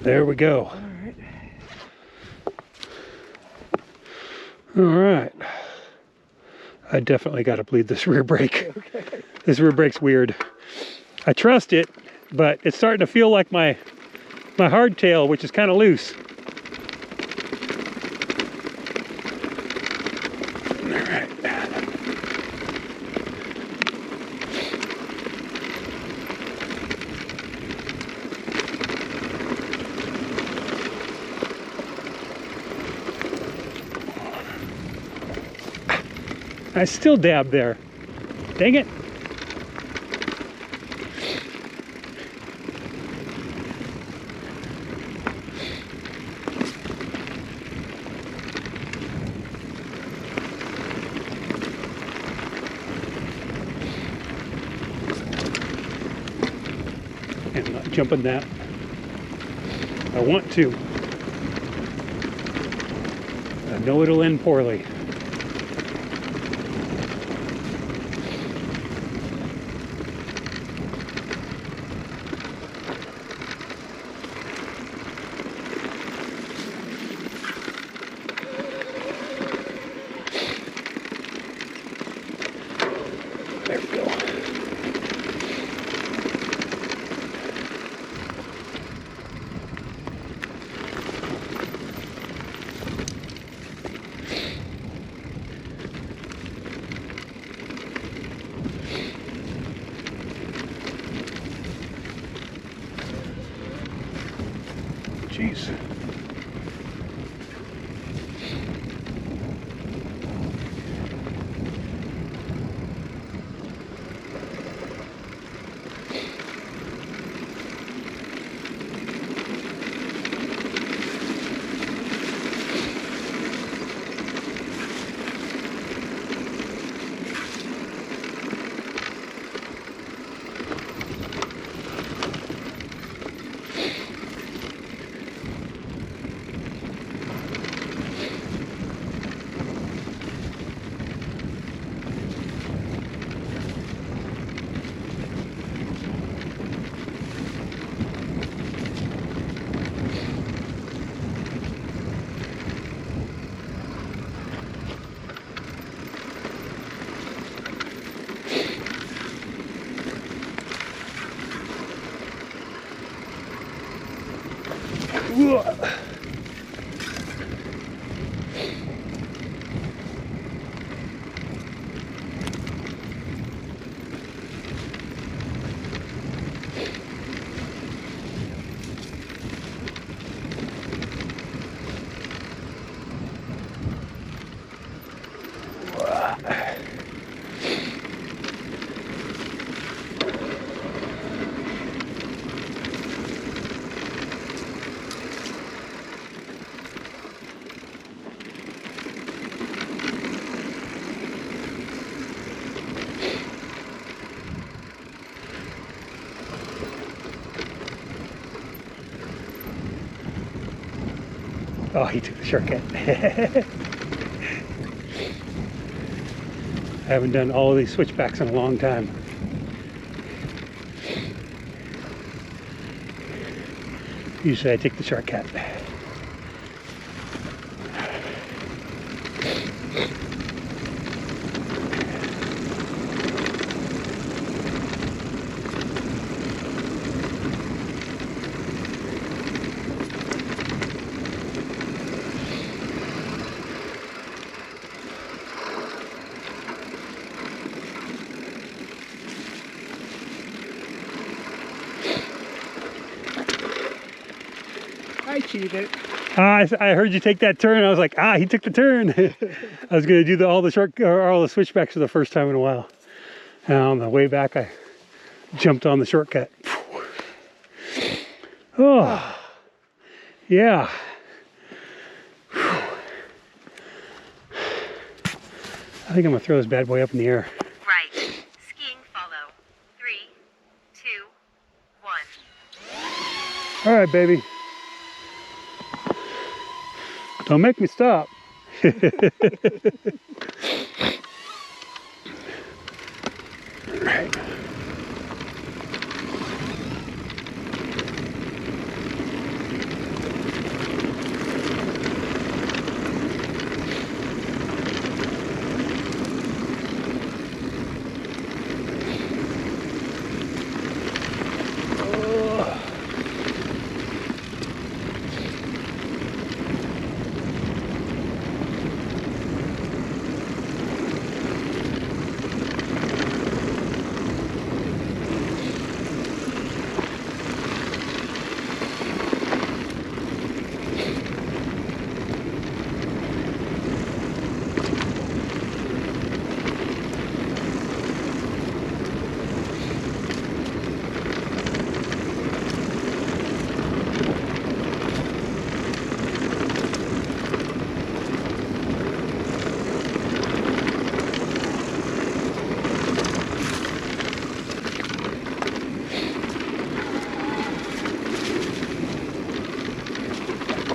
There we go. All right. I definitely got to bleed this rear brake. Okay. This rear brake's weird. I trust it, but it's starting to feel like my hardtail, which is kind of loose. All right. I still dab there. Dang it. I'm not jumping that. I want to. I know it'll end poorly. There we go. Jeez. Oh, he took the shortcut. I haven't done all of these switchbacks in a long time. Usually I take the shortcut. I cheated. I heard you take that turn. I was like, he took the turn. I was going to do all the switchbacks for the first time in a while. And on the way back, I jumped on the shortcut. Oh, yeah. I think I'm going to throw this bad boy up in the air. Right. Skiing follow. 3, 2, 1. All right, baby. Don't make me stop. All right.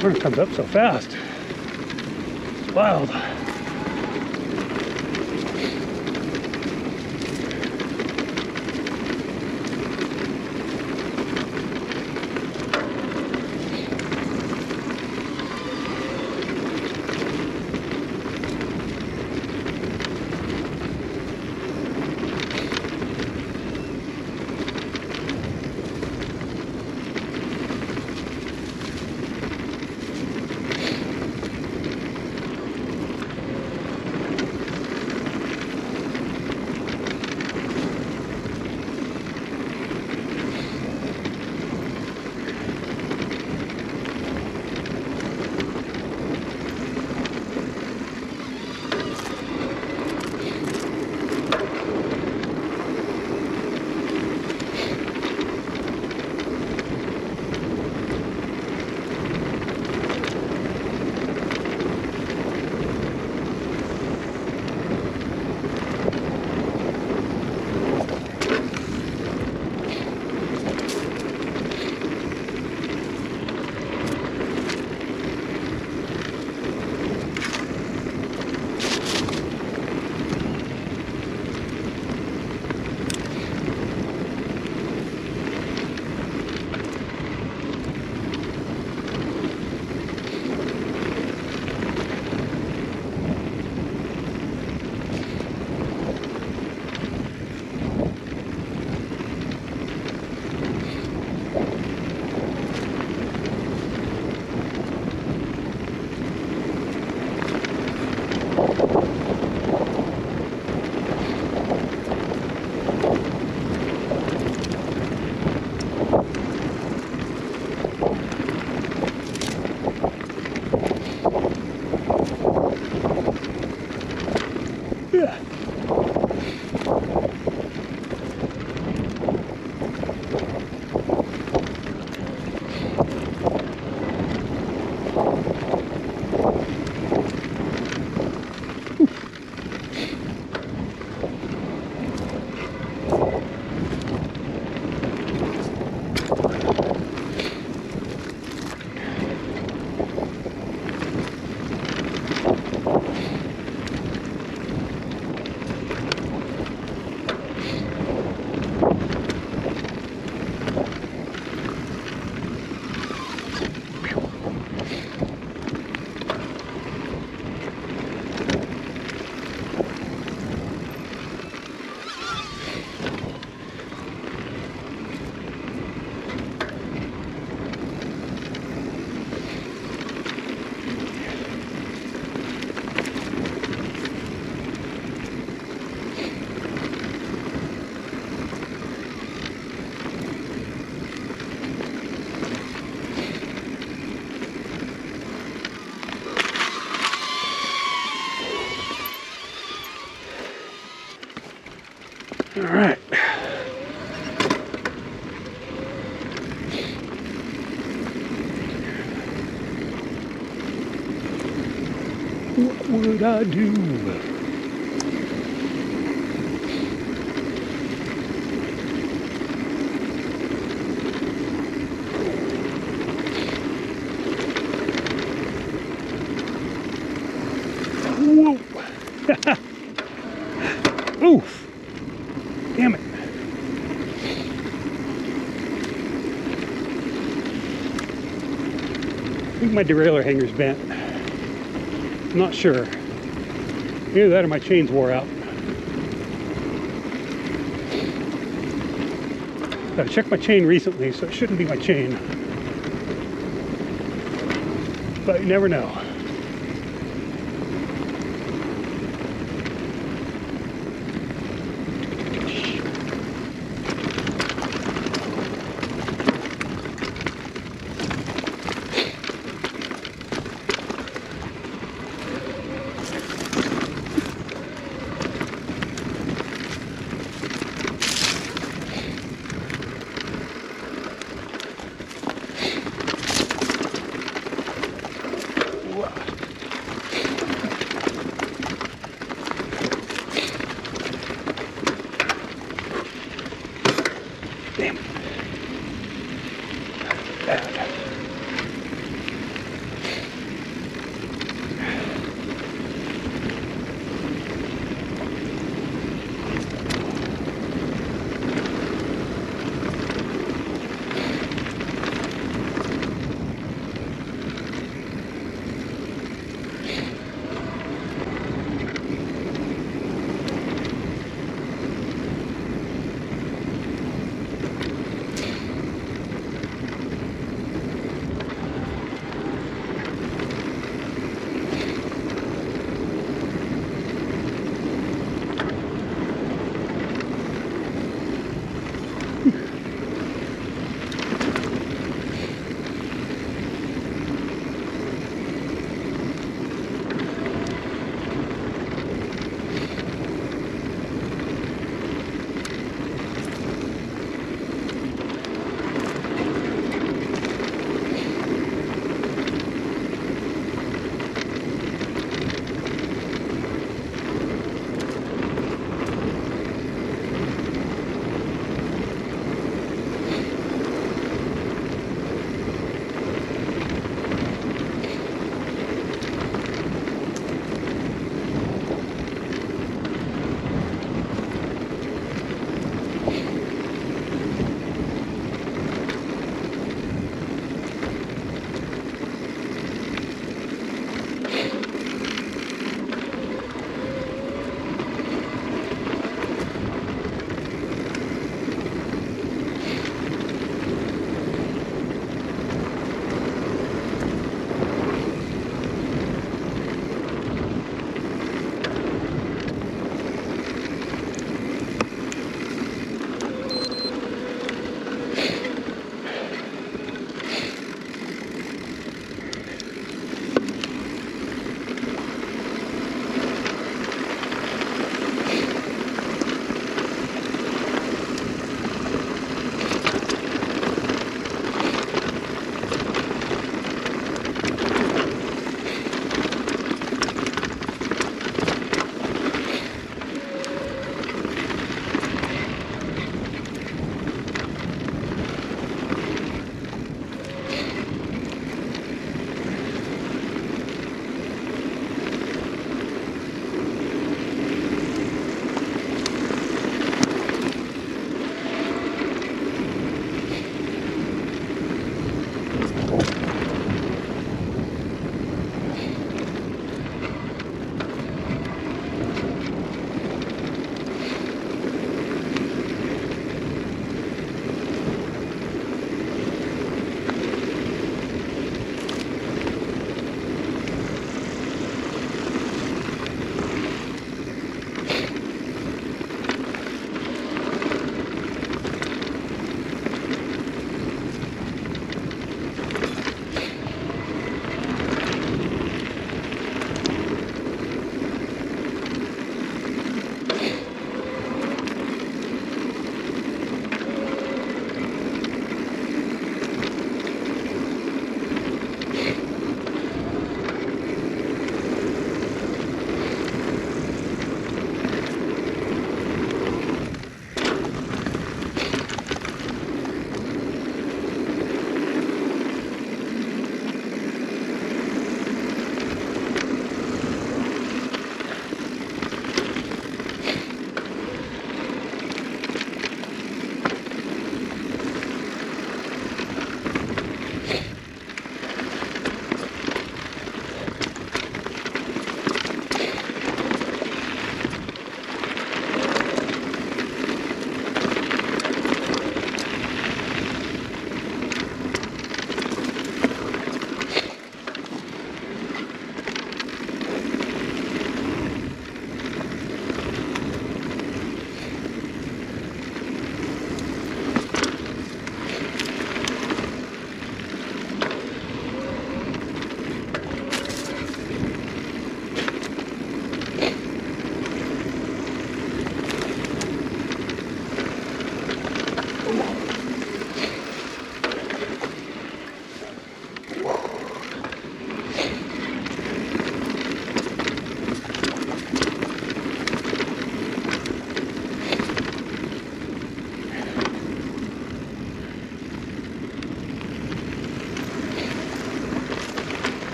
Water comes up so fast. It's wild. All right. What would I do? Whoa! Oof! Damn it! I think my derailleur hanger's bent. I'm not sure. Either that or my chains wore out. I checked my chain recently, so it shouldn't be my chain. But you never know. Damn it. Bad.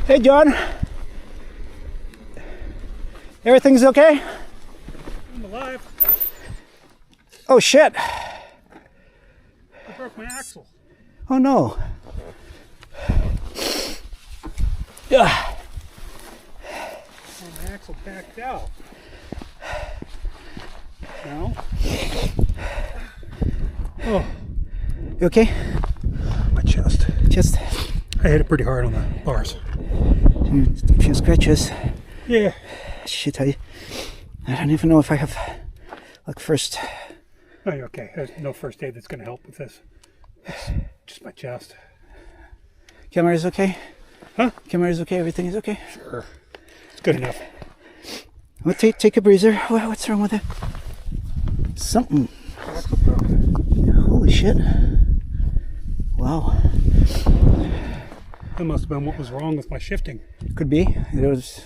Hey, John. Everything's okay? I'm alive. Oh, shit. I broke my axle. Oh, no. Yeah. Oh, my axle backed out. No. Oh, You okay? my chest. Just I hit it pretty hard on the bars. a few scratches. Yeah. Shit, I don't even know if I have, like, first. Oh, you're okay. There's no first aid that's going to help with this. It's just my chest. Camera's okay? Huh? Camera's okay? Everything is okay? Sure. It's good enough. Well, take a breather. What's wrong with it? Something. Holy shit. Wow. That must have been what was wrong with my shifting. Could be. It was.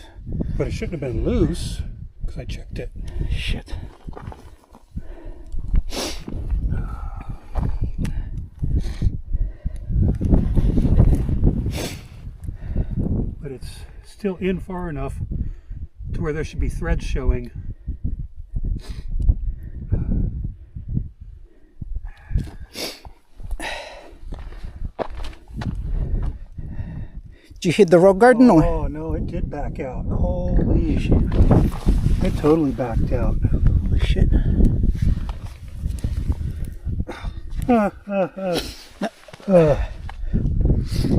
But it shouldn't have been loose because I checked it. Shit. But it's still in far enough to where there should be threads showing. Did you hit the rock garden? Or? Oh no, it did back out. Holy shit. It totally backed out. Holy shit.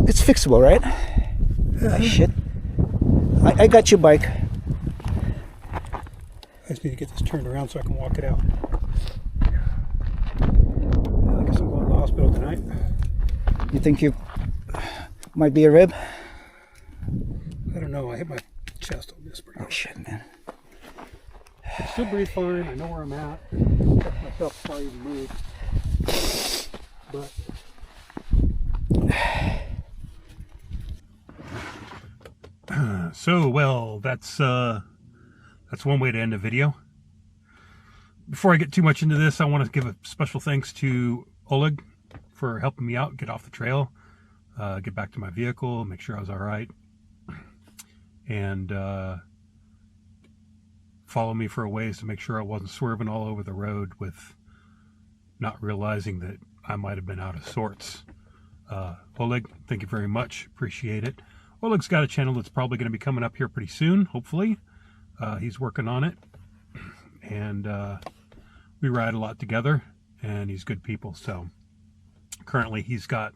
It's fixable, right? Ah, shit. I got your bike. I just need to get this turned around so I can walk it out. I guess I'm going to the hospital tonight. You think you might be a rib? I don't know. I hit my chest on this pretty Oh hard. shit, man. I still breathe fine. I know where I'm at. Check myself before I even move. But so well, that's one way to end the video. Before I get too much into this, I want to give a special thanks to Oleg for helping me out, get off the trail, get back to my vehicle, make sure I was all right, and follow me for a ways to make sure I wasn't swerving all over the road with not realizing that I might have been out of sorts. Oleg, thank you very much. Appreciate it. Oleg's got a channel that's probably going to be coming up here pretty soon, hopefully. He's working on it. And we ride a lot together, and he's good people. So currently he's got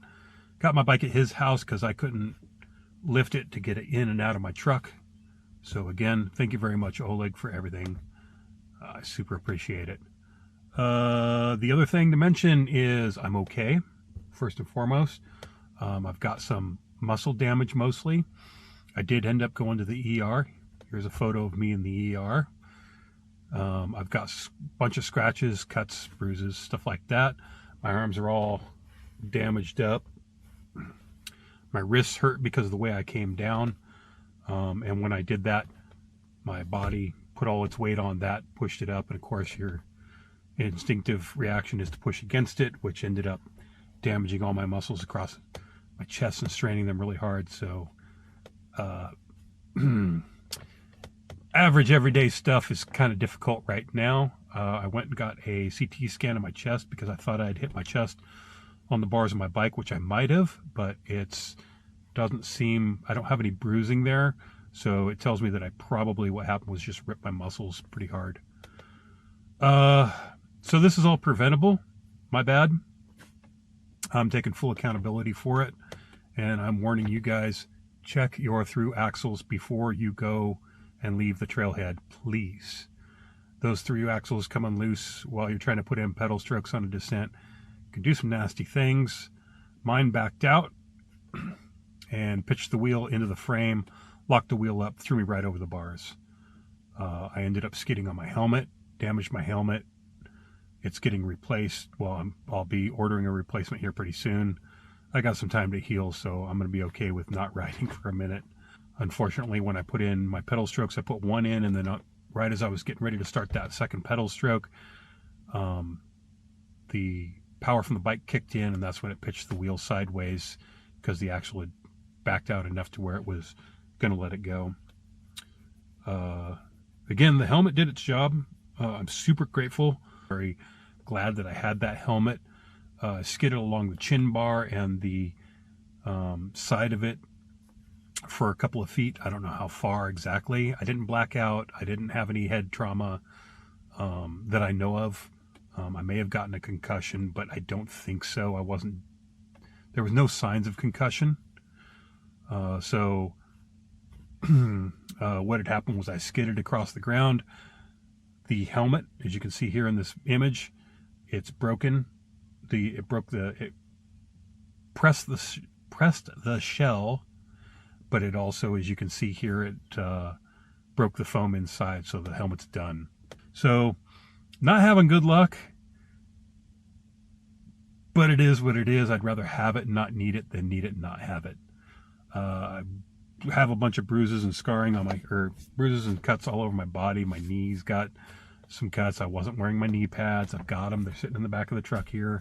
my bike at his house because I couldn't lift it to get it in and out of my truck. So again, thank you very much, Oleg, for everything. I super appreciate it. The other thing to mention is I'm okay, first and foremost. I've got some muscle damage mostly. I did end up going to the ER. Here's a photo of me in the ER. I've got a bunch of scratches, cuts, bruises, stuff like that. My arms are all damaged up. My wrists hurt because of the way I came down. And when I did that, my body put all its weight on that, pushed it up, and of course your instinctive reaction is to push against it, which ended up damaging all my muscles across my chest and straining them really hard. So average everyday stuff is kind of difficult right now. I went and got a CT scan of my chest because I thought I'd hit my chest on the bars of my bike, which I might have, but doesn't seem, I don't have any bruising there. So it tells me that what happened was just rip my muscles pretty hard. So this is all preventable. My bad. I'm taking full accountability for it. And I'm warning you guys, check your through axles before you go and leave the trailhead, please. Those through axles coming loose while you're trying to put in pedal strokes on a descent can do some nasty things. Mine backed out and pitched the wheel into the frame, locked the wheel up, threw me right over the bars. I ended up skidding on my helmet, damaged my helmet. It's getting replaced. Well, I'll be ordering a replacement here pretty soon. I got some time to heal, so I'm going to be okay with not riding for a minute. Unfortunately, when I put in my pedal strokes, I put one in, and then right as I was getting ready to start that second pedal stroke, the power from the bike kicked in, and that's when it pitched the wheel sideways because the axle had backed out enough to where it was gonna let it go. Again, the helmet did its job. I'm super grateful, very glad that I had that helmet. Skidded along the chin bar and the side of it for a couple of feet. I don't know how far exactly. I didn't black out. I didn't have any head trauma that I know of. I may have gotten a concussion, but I don't think so. There was no signs of concussion. So what had happened was I skidded across the ground. The helmet, as you can see here in this image, it's broken. It pressed the shell, but it also, as you can see here, it broke the foam inside, so the helmet's done. So, not having good luck, but it is what it is. I'd rather have it and not need it than need it and not have it. I have a bunch of bruises and scarring on bruises and cuts all over my body. My knees got some cuts. I wasn't wearing my knee pads. I've got them. They're sitting in the back of the truck here.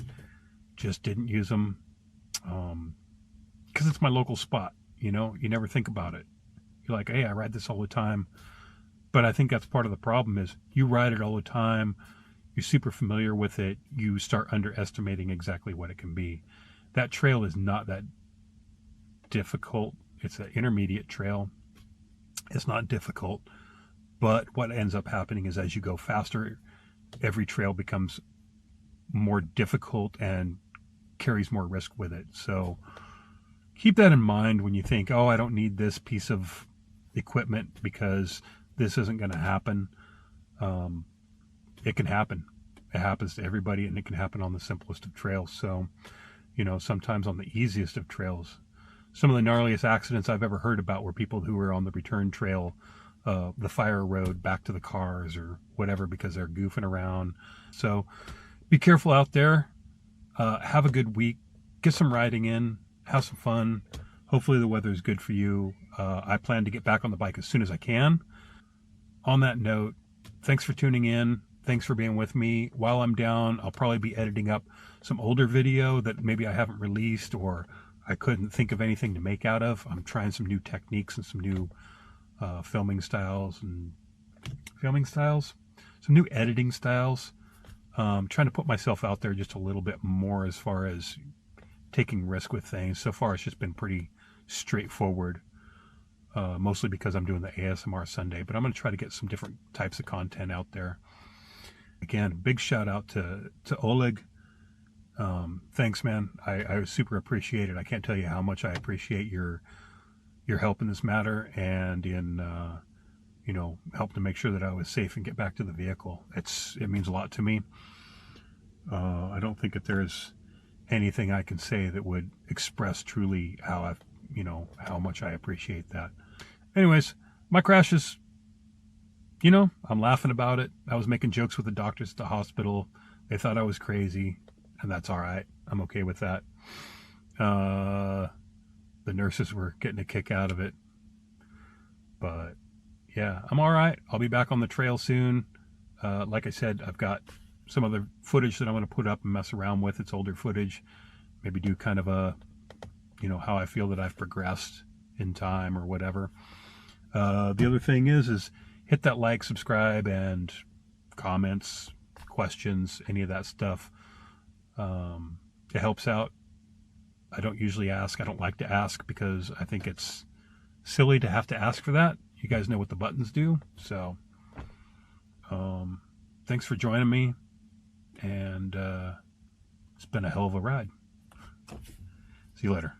Just didn't use them because it's my local spot. You know, you never think about it. You're like, hey, I ride this all the time. But I think that's part of the problem is you ride it all the time. You're super familiar with it. You start underestimating exactly what it can be. That trail is not that difficult. It's an intermediate trail. It's not difficult. But what ends up happening is as you go faster, every trail becomes more difficult and carries more risk with it. So keep that in mind when you think, oh, I don't need this piece of equipment because this isn't going to happen. It can happen. It happens to everybody, and it can happen on the simplest of trails. So, you know, sometimes on the easiest of trails. Some of the gnarliest accidents I've ever heard about were people who were on the return trail, the fire road back to the cars or whatever, because they're goofing around. So be careful out there. Have a good week. Get some riding in. Have some fun. Hopefully the weather is good for you. I plan to get back on the bike as soon as I can. On that note, thanks for tuning in. Thanks for being with me. While I'm down, I'll probably be editing up some older video that maybe I haven't released or I couldn't think of anything to make out of. I'm trying some new techniques and some new filming styles, some new editing styles. Trying to put myself out there just a little bit more as far as taking risk with things. So far, it's just been pretty straightforward, mostly because I'm doing the ASMR Sunday, but I'm going to try to get some different types of content out there. Again, big shout out to Oleg. Thanks, man. I super appreciate it. I can't tell you how much I appreciate your help in this matter and in you know, help to make sure that I was safe and get back to the vehicle. It means a lot to me. I don't think that there's anything I can say that would express truly how how much I appreciate that. Anyways, my crash is, you know, I'm laughing about it. I was making jokes with the doctors at the hospital. They thought I was crazy, and that's all right. I'm okay with that. The nurses were getting a kick out of it. But yeah, I'm all right. I'll be back on the trail soon. Like I said, I've got some other footage that I'm going to put up and mess around with. It's older footage. Maybe do kind of a, you know, how I feel that I've progressed in time or whatever. The other thing is hit that like, subscribe, and comments, questions, any of that stuff. It helps out. I don't usually ask. I don't like to ask because I think it's silly to have to ask for that. You guys know what the buttons do. So thanks for joining me, and it's been a hell of a ride. See you later.